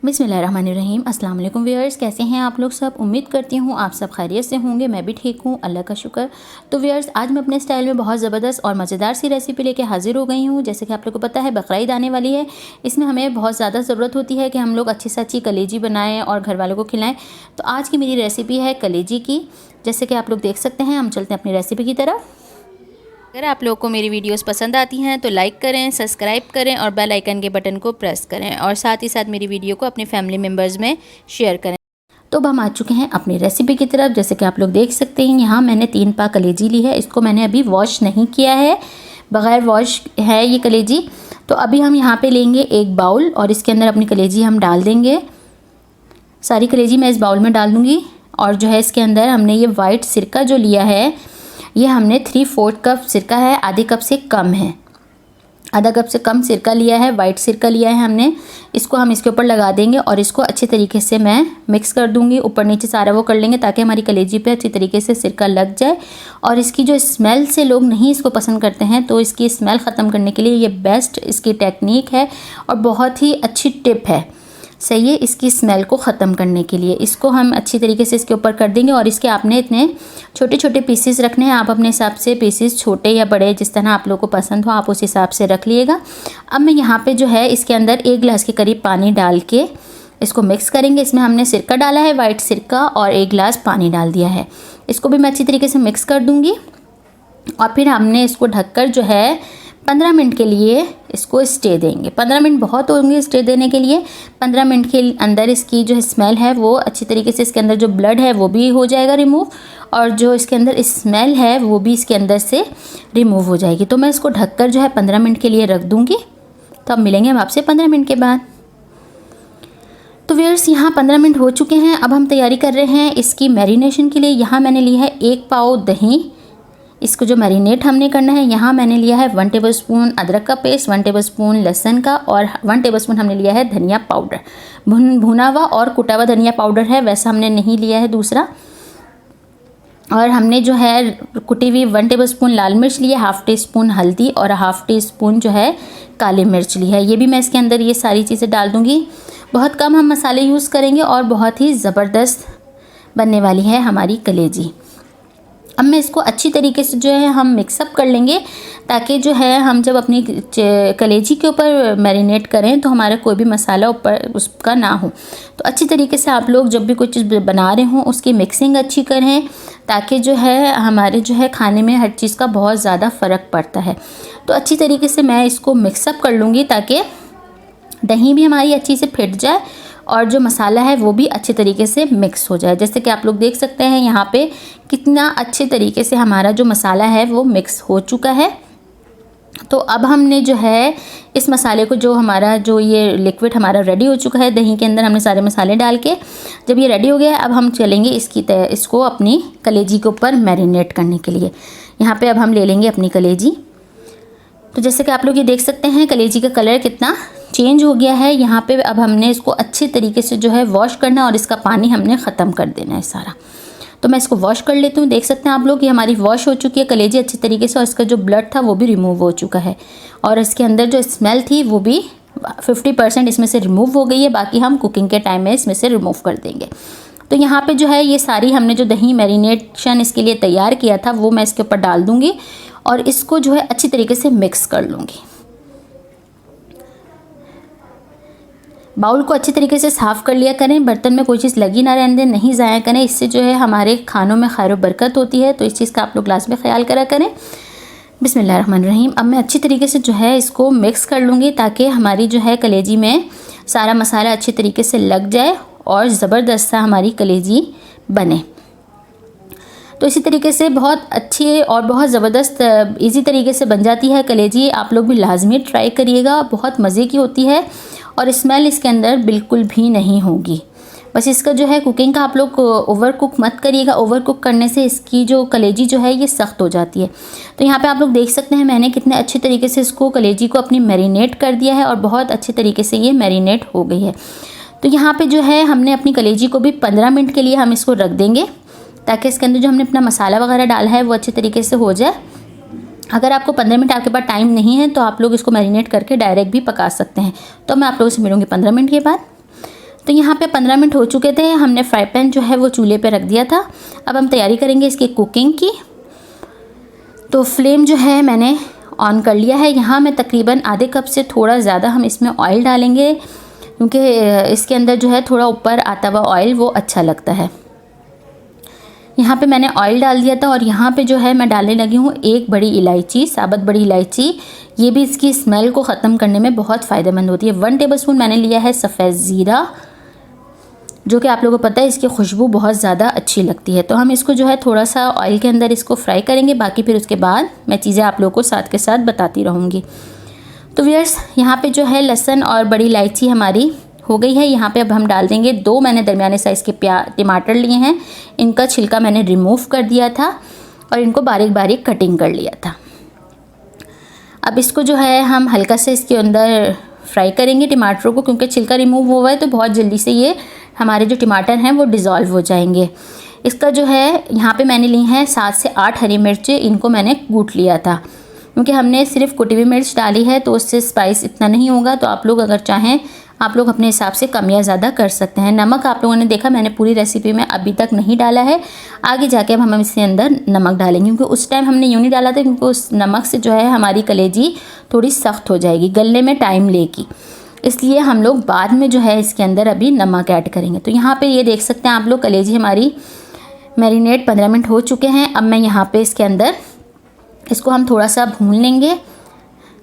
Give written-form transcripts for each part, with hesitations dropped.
बिस्मिल्लाहिर्रहमानिर्रहीम। अस्सलाम वालेकुम व्यूअर्स, कैसे हैं आप लोग सब। उम्मीद करती हूँ आप सब खैरियत से होंगे। मैं भी ठीक हूँ, अल्लाह का शुक्र। तो व्यूअर्स, आज मैं अपने स्टाइल में बहुत ज़बरदस्त और मज़ेदार सी रेसिपी लेके हाजिर हो गई हूँ। जैसे कि आप लोग को पता है बकरीद आने वाली है, इसमें हमें बहुत ज़्यादा ज़रूरत होती है कि हम लोग अच्छी से अच्छी कलेजी बनाएँ और घर वालों को खिलाएँ। तो आज की मेरी रेसिपी है कलेजी की। जैसे कि आप लोग देख सकते हैं, हम चलते हैं अपनी रेसिपी की तरफ। अगर आप लोगों को मेरी वीडियोस पसंद आती हैं तो लाइक करें, सब्सक्राइब करें और बेल आइकन के बटन को प्रेस करें और साथ ही साथ मेरी वीडियो को अपने फैमिली मेम्बर्स में शेयर करें। तो अब हम आ चुके हैं अपनी रेसिपी की तरफ। जैसे कि आप लोग देख सकते हैं, यहाँ मैंने 3 पा कलेजी ली है। इसको मैंने अभी वॉश नहीं किया है, बग़ैर वॉश है ये कलेजी। तो अभी हम यहाँ पे लेंगे एक बाउल और इसके अंदर अपनी कलेजी हम डाल देंगे। सारी कलेजी मैं इस बाउल में डाल दूँगी। और जो है इसके अंदर हमने ये वाइट सिरका जो लिया है, ये हमने 3/4 कप सिरका है, आधे कप से कम है। आधा कप से कम सिरका लिया है, वाइट सिरका लिया है हमने। इसको हम इसके ऊपर लगा देंगे और इसको अच्छे तरीके से मैं मिक्स कर दूंगी। ऊपर नीचे सारा वो कर लेंगे ताकि हमारी कलेजी पे अच्छी तरीके से सिरका लग जाए। और इसकी जो स्मेल से लोग नहीं इसको पसंद करते हैं, तो इसकी स्मेल ख़त्म करने के लिए ये बेस्ट इसकी टेक्निक है और बहुत ही अच्छी टिप है। सही है, इसकी स्मेल को ख़त्म करने के लिए इसको हम अच्छी तरीके से इसके ऊपर कर देंगे। और इसके आपने इतने छोटे छोटे पीसेस रखने हैं। आप अपने हिसाब से पीसेस छोटे या बड़े जिस तरह आप लोगों को पसंद हो आप उस हिसाब से रख लिएगा। अब मैं यहाँ पे जो है इसके अंदर 1 गिलास के करीब पानी डाल के इसको मिक्स करेंगे। इसमें हमने सिरका डाला है, वाइट सिरका, और 1 गिलास पानी डाल दिया है। इसको भी मैं अच्छी तरीके से मिक्स कर दूँगी और फिर हमने इसको ढककर जो है 15 मिनट के लिए इसको स्टे देंगे। 15 मिनट बहुत होंगे स्टे देने के लिए। 15 मिनट के अंदर इसकी जो स्मेल है वो अच्छी तरीके से, इसके अंदर जो ब्लड है वो भी हो जाएगा रिमूव, और जो इसके अंदर स्मेल है वो भी इसके अंदर से रिमूव हो जाएगी। तो मैं इसको ढककर जो है 15 मिनट के लिए रख दूँगी। तो अब मिलेंगे हम आपसे 15 मिनट के बाद। तो व्यूअर्स, यहाँ 15 मिनट हो चुके हैं। अब हम तैयारी कर रहे हैं इसकी मैरिनेशन के लिए। यहाँ मैंने लिया है 1 पाव दही। इसको जो मैरिनेट हमने करना है, यहाँ मैंने लिया है 1 टेबलस्पून अदरक का पेस्ट, 1 टेबलस्पून लहसुन का, और 1 टेबलस्पून हमने लिया है धनिया पाउडर। भुना हुआ और कुटा हुआ धनिया पाउडर है, वैसा हमने नहीं लिया है दूसरा। और हमने जो है कुटी हुई 1 टेबलस्पून लाल मिर्च ली है, 1/2 टीस्पून हल्दी और 1/2 टीस्पून जो है काली मिर्च ली है। ये भी मैं इसके अंदर ये सारी चीज़ें डाल दूँगी। बहुत कम हम मसाले यूज़ करेंगे और बहुत ही ज़बरदस्त बनने वाली है हमारी कलेजी। अब मैं इसको अच्छी तरीके से जो है हम मिक्सअप कर लेंगे, ताकि जो है हम जब अपनी कलेजी के ऊपर मैरिनेट करें तो हमारा कोई भी मसाला ऊपर उसका ना हो। तो अच्छी तरीके से आप लोग जब भी कोई चीज़ बना रहे हों उसकी मिक्सिंग अच्छी करें, ताकि जो है हमारे जो है खाने में हर चीज़ का बहुत ज़्यादा फ़र्क पड़ता है। तो अच्छी तरीके से मैं इसको मिक्सअप कर लूँगी ताकि दही भी हमारी अच्छी से फिट जाए और जो मसाला है वो भी अच्छे तरीके से मिक्स हो जाए। जैसे कि आप लोग देख सकते हैं यहाँ पे कितना अच्छे तरीके से हमारा जो मसाला है वो मिक्स हो चुका है। तो अब हमने जो है इस मसाले को, जो हमारा जो ये लिक्विड हमारा रेडी हो चुका है, दही के अंदर हमने सारे मसाले डाल के जब ये रेडी हो गया है, अब हम चलेंगे इसको अपनी कलेजी के ऊपर मैरिनेट करने के लिए। यहाँ पर अब हम ले लेंगे अपनी कलेजी। तो जैसे कि आप लोग ये देख सकते हैं कलेजी का कलर कितना चेंज हो गया है। यहाँ पे अब हमने इसको अच्छे तरीके से जो है वॉश करना है और इसका पानी हमने ख़त्म कर देना है सारा। तो मैं इसको वॉश कर लेती हूँ। देख सकते हैं आप लोग, ये हमारी वॉश हो चुकी है कलेजी अच्छी तरीके से, और इसका जो ब्लड था वो भी रिमूव हो चुका है और इसके अंदर जो स्मेल थी वो भी 50% इसमें से रिमूव हो गई है। बाकी हम कुकिंग के टाइम में इसमें से रिमूव कर देंगे। तो यहाँ पे जो है ये सारी हमने जो दही मैरिनेशन इसके लिए तैयार किया था वो मैं इसके ऊपर डाल दूँगी और इसको जो है अच्छी तरीके से मिक्स कर लूँगी। बाउल को अच्छी तरीके से साफ़ कर लिया करें, बर्तन में कोई चीज़ लगी ना रहने दें, नहीं ज़ाया करें। इससे जो है हमारे खानों में खैर बरकत होती है। तो इस चीज़ का आप लोग लास्ट में ख्याल करा करें। बिस्मिल्लाहिर्रहमानिर्रहीम। अब मैं अच्छी तरीके से जो है इसको मिक्स कर लूँगी ताकि हमारी जो है कलेजी में सारा मसाला अच्छी तरीके से लग जाए और ज़बरदस्त सा हमारी कलेजी बने। तो इसी तरीके से बहुत अच्छी और बहुत ज़बरदस्त इजी तरीके से बन जाती है कलेजी। आप लोग भी लाजमी ट्राई करिएगा, बहुत मज़े की होती है और स्मेल इसके अंदर बिल्कुल भी नहीं होगी। बस इसका जो है कुकिंग का आप लोग ओवर कुक मत करिएगा। ओवर कुक करने से इसकी जो कलेजी जो है ये सख्त हो जाती है। तो यहाँ पे आप लोग देख सकते हैं मैंने कितने अच्छे तरीके से इसको कलेजी को अपनी मैरिनेट कर दिया है और बहुत अच्छे तरीके से ये मैरिनेट हो गई है। तो यहाँ पे जो है हमने अपनी कलेजी को भी 15 मिनट के लिए हम इसको रख देंगे, ताकि इसके अंदर जो हमने अपना मसाला वगैरह डाला है वो अच्छे तरीके से हो जाए। अगर आपको 15 मिनट आपके पास टाइम नहीं है तो आप लोग इसको मैरिनेट करके डायरेक्ट भी पका सकते हैं। तो मैं आप लोगों से मिलूँगी 15 मिनट के बाद। तो यहाँ पे 15 मिनट हो चुके थे, हमने फ्राई पैन जो है वो चूल्हे पे रख दिया था। अब हम तैयारी करेंगे इसकी कुकिंग की। तो फ्लेम जो है मैंने ऑन कर लिया है। यहाँ मैं तकरीबन आधे कप से थोड़ा ज़्यादा हम इसमें ऑयल डालेंगे, क्योंकि इसके अंदर जो है थोड़ा ऊपर आता हुआ ऑयल वो अच्छा लगता है। यहाँ पे मैंने ऑयल डाल दिया था और यहाँ पे जो है मैं डालने लगी हूँ 1 बड़ी इलायची, साबुत बड़ी इलायची। ये भी इसकी स्मेल को ख़त्म करने में बहुत फ़ायदेमंद होती है। 1 टेबलस्पून मैंने लिया है सफ़ेद ज़ीरा, जो कि आप लोगों को पता है इसकी खुशबू बहुत ज़्यादा अच्छी लगती है। तो हम इसको जो है थोड़ा सा ऑयल के अंदर इसको फ्राई करेंगे, बाकी फिर उसके बाद मैं चीज़ें आप लोगों को साथ के साथ बताती रहूँगी। तो व्यूअर्स, यहाँ पे जो है लहसुन और बड़ी इलायची हमारी हो गई है। यहाँ पे अब हम डाल देंगे 2 मैंने दरमियाने साइज़ के टमाटर लिए हैं। इनका छिलका मैंने रिमूव कर दिया था और इनको बारीक बारीक कटिंग कर लिया था। अब इसको जो है हम हल्का से इसके अंदर फ्राई करेंगे टमाटरों को, क्योंकि छिलका रिमूव हुआ है तो बहुत जल्दी से ये हमारे जो टमाटर हैं वो डिज़ोल्व हो जाएंगे। इसका जो है यहाँ पे मैंने ली हैं 7 से 8 हरी मिर्चें, इनको मैंने कूट लिया था, क्योंकि हमने सिर्फ कुटी हुई मिर्च डाली है तो उससे स्पाइस इतना नहीं होगा। तो आप लोग अगर चाहें आप लोग अपने हिसाब से कम या ज़्यादा कर सकते हैं। नमक आप लोगों ने देखा मैंने पूरी रेसिपी में अभी तक नहीं डाला है, आगे जाके अब हम इसके अंदर नमक डालेंगे, क्योंकि उस टाइम हमने यूँ नहीं डाला था, क्योंकि उस नमक से जो है हमारी कलेजी थोड़ी सख्त हो जाएगी, गलने में टाइम लेगी, इसलिए हम लोग बाद में जो है इसके अंदर अभी नमक ऐड करेंगे। तो यहाँ पे ये देख सकते हैं आप लोग, कलेजी हमारी मैरिनेट 15 मिनट हो चुके हैं। अब मैं यहाँ पे इसके अंदर इसको हम थोड़ा सा भून लेंगे,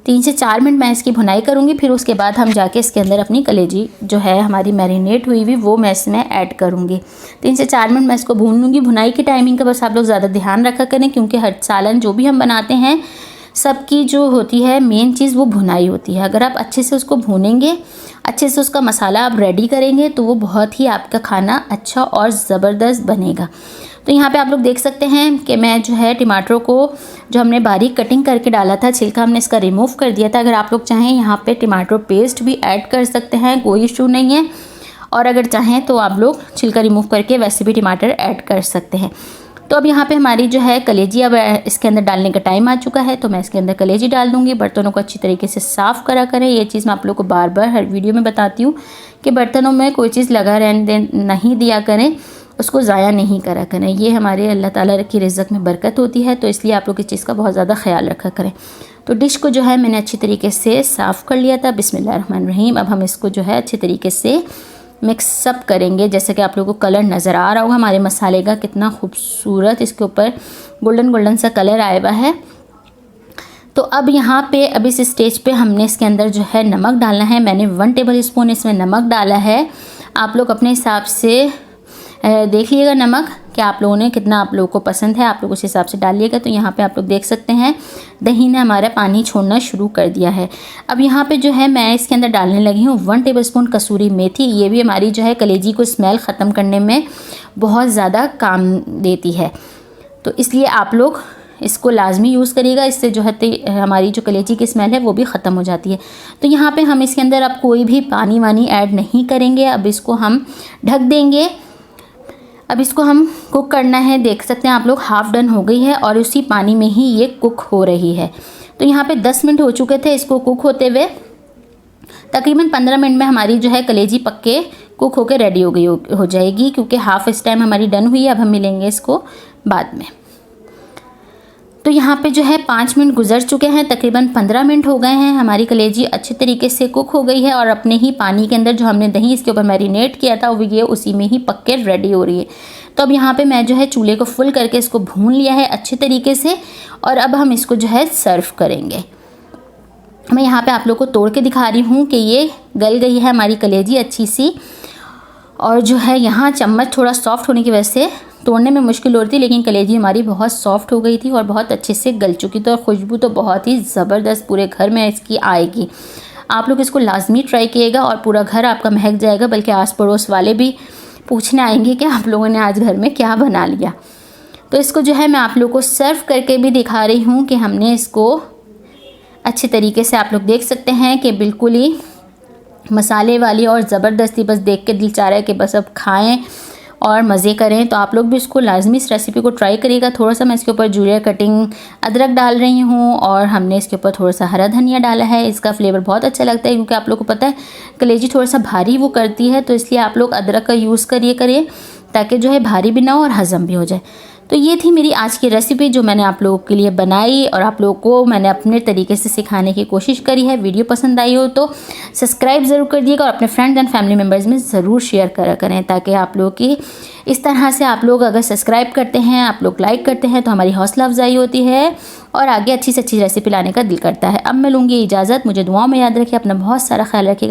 3 से 4 मिनट मैं इसकी भुनाई करूँगी। फिर उसके बाद हम जाके इसके अंदर अपनी कलेजी जो है हमारी मैरिनेट हुई हुई वो मैं इसमें ऐड करूँगी। 3 से 4 मिनट मैं इसको भून लूँगी। भुनाई की टाइमिंग का बस आप लोग ज़्यादा ध्यान रखा करें, क्योंकि हर सालन जो भी हम बनाते हैं सबकी जो होती है मेन चीज़ वो भुनाई होती है। अगर आप अच्छे से उसको भूनेंगे, अच्छे से उसका मसाला आप रेडी करेंगे, तो वो बहुत ही आपका खाना अच्छा और ज़बरदस्त बनेगा। तो यहाँ पे आप लोग देख सकते हैं कि मैं जो है टमाटरों को जो हमने बारीक कटिंग करके डाला था, छिलका हमने इसका रिमूव कर दिया था। अगर आप लोग चाहें यहाँ पे टमाटो पेस्ट भी ऐड कर सकते हैं, कोई इशू नहीं है। और अगर चाहें तो आप लोग छिलका रिमूव करके वैसे भी टमाटर ऐड कर सकते हैं। तो अब यहाँ पे हमारी जो है कलेजी अब इसके अंदर डालने का टाइम आ चुका है, तो मैं इसके अंदर कलेजी डाल दूँगी। बर्तनों को अच्छी तरीके से साफ़ करा करें। ये चीज़ मैं आप लोग को बार बार हर वीडियो में बताती हूँ कि बर्तनों में कोई चीज़ लगा रहने नहीं दिया करें, उसको ज़ाया नहीं करा करें। ये हमारे अल्लाह ताला की रिज़्क़ में बरकत होती है, तो इसलिए आप लोग इस चीज़ का बहुत ज़्यादा ख्याल रखा करें। तो डिश को जो है मैंने अच्छी तरीके से साफ़ कर लिया था। बिस्मिल्लाहिर्रहमानिर्रहीम। अब हम इसको जो है अच्छे तरीके से मिक्सअप करेंगे। जैसे कि आप लोगों को कलर नज़र आ रहा होगा हमारे मसाले का, कितना खूबसूरत इसके ऊपर गोल्डन गोल्डन सा कलर आया हुआ है। तो अब यहाँ पे अब इस स्टेज पे हमने इसके अंदर जो है नमक डालना है। मैंने 1 टेबल स्पून इसमें नमक डाला है। आप लोग अपने हिसाब से देख लीजिएगा नमक कि आप लोगों ने कितना आप लोगों को पसंद है, आप लोग उस हिसाब से डालिएगा। तो यहाँ पे आप लोग देख सकते हैं दही ने हमारा पानी छोड़ना शुरू कर दिया है। अब यहाँ पे जो है मैं इसके अंदर डालने लगी हूँ 1 टेबलस्पून कसूरी मेथी। ये भी हमारी जो है कलेजी को स्मेल ख़त्म करने में बहुत ज़्यादा काम देती है, तो इसलिए आप लोग इसको लाजमी यूज़ करिएगा। इससे जो है हमारी जो कलेजी की स्मेल है वो भी ख़त्म हो जाती है। तो यहाँ पे हम इसके अंदर अब कोई भी पानी वानी ऐड नहीं करेंगे। अब इसको हम ढक देंगे। अब इसको हम कुक करना है। देख सकते हैं आप लोग हाफ़ डन हो गई है और उसी पानी में ही ये कुक हो रही है। तो यहाँ पे 10 मिनट हो चुके थे इसको कुक होते हुए। तकरीबन 15 मिनट में हमारी जो है कलेजी पक्के कुक होके रेडी हो जाएगी, क्योंकि हाफ़ इस टाइम हमारी डन हुई है। अब हम मिलेंगे इसको बाद में। तो यहाँ पे जो है 5 मिनट गुजर चुके हैं, तकरीबन 15 मिनट हो गए हैं। हमारी कलेजी अच्छे तरीके से कुक हो गई है और अपने ही पानी के अंदर जो हमने दही इसके ऊपर मैरिनेट किया था वो ये उसी में ही पक के रेडी हो रही है। तो अब यहाँ पे मैं जो है चूल्हे को फुल करके इसको भून लिया है अच्छे तरीके से, और अब हम इसको जो है सर्व करेंगे। मैं यहाँ पे आप लोग को तोड़ के दिखा रही हूँ कि ये गल गई है हमारी कलेजी अच्छी सी, और जो है यहाँ चम्मच थोड़ा सॉफ्ट होने की वजह से तोड़ने में मुश्किल हो रही थी, लेकिन कलेजी हमारी बहुत सॉफ्ट हो गई थी और बहुत अच्छे से गल चुकी थी। और खुशबू तो बहुत ही ज़बरदस्त पूरे घर में इसकी आएगी। आप लोग इसको लाजमी ट्राई कीजिएगा और पूरा घर आपका महक जाएगा, बल्कि आस पड़ोस वाले भी पूछने आएंगे कि आप लोगों ने आज घर में क्या बना लिया। तो इसको जो है मैं आप लोग को सर्व करके भी दिखा रही हूँ कि हमने इसको अच्छे तरीके से, आप लोग देख सकते हैं कि बिल्कुल ही मसाले वाली और ज़बरदस्ती, बस देख के दिल चाह रहा है कि बस अब खाएं और मज़े करें। तो आप लोग भी इसको लाजमी इस रेसिपी को ट्राई करिएगा। थोड़ा सा मैं इसके ऊपर जूलियर कटिंग अदरक डाल रही हूँ और हमने इसके ऊपर थोड़ा सा हरा धनिया डाला है। इसका फ्लेवर बहुत अच्छा लगता है क्योंकि आप लोग को पता है कलेजी थोड़ा सा भारी वो करती है, तो इसलिए आप लोग अदरक का यूज़ करिए ताकि जो है भारी भी ना हो और हज़म भी हो जाए। तो ये थी मेरी आज की रेसिपी जो मैंने आप लोगों के लिए बनाई और आप लोगों को मैंने अपने तरीके से सिखाने की कोशिश करी है। वीडियो पसंद आई हो तो सब्सक्राइब ज़रूर कर दिएगा और अपने फ्रेंड्स एंड फैमिली मेम्बर्स में ज़रूर शेयर करें ताकि आप लोग की इस तरह से आप लोग अगर सब्सक्राइब करते हैं, आप लोग लाइक करते हैं तो हमारी हौसला अफजाई होती है और आगे अच्छी से अच्छी रेसिपी लाने का दिल करता है। अब मैं लूँगी इजाज़त, मुझे दुआओं में याद रखिए, अपना बहुत सारा ख्याल रखिएगा।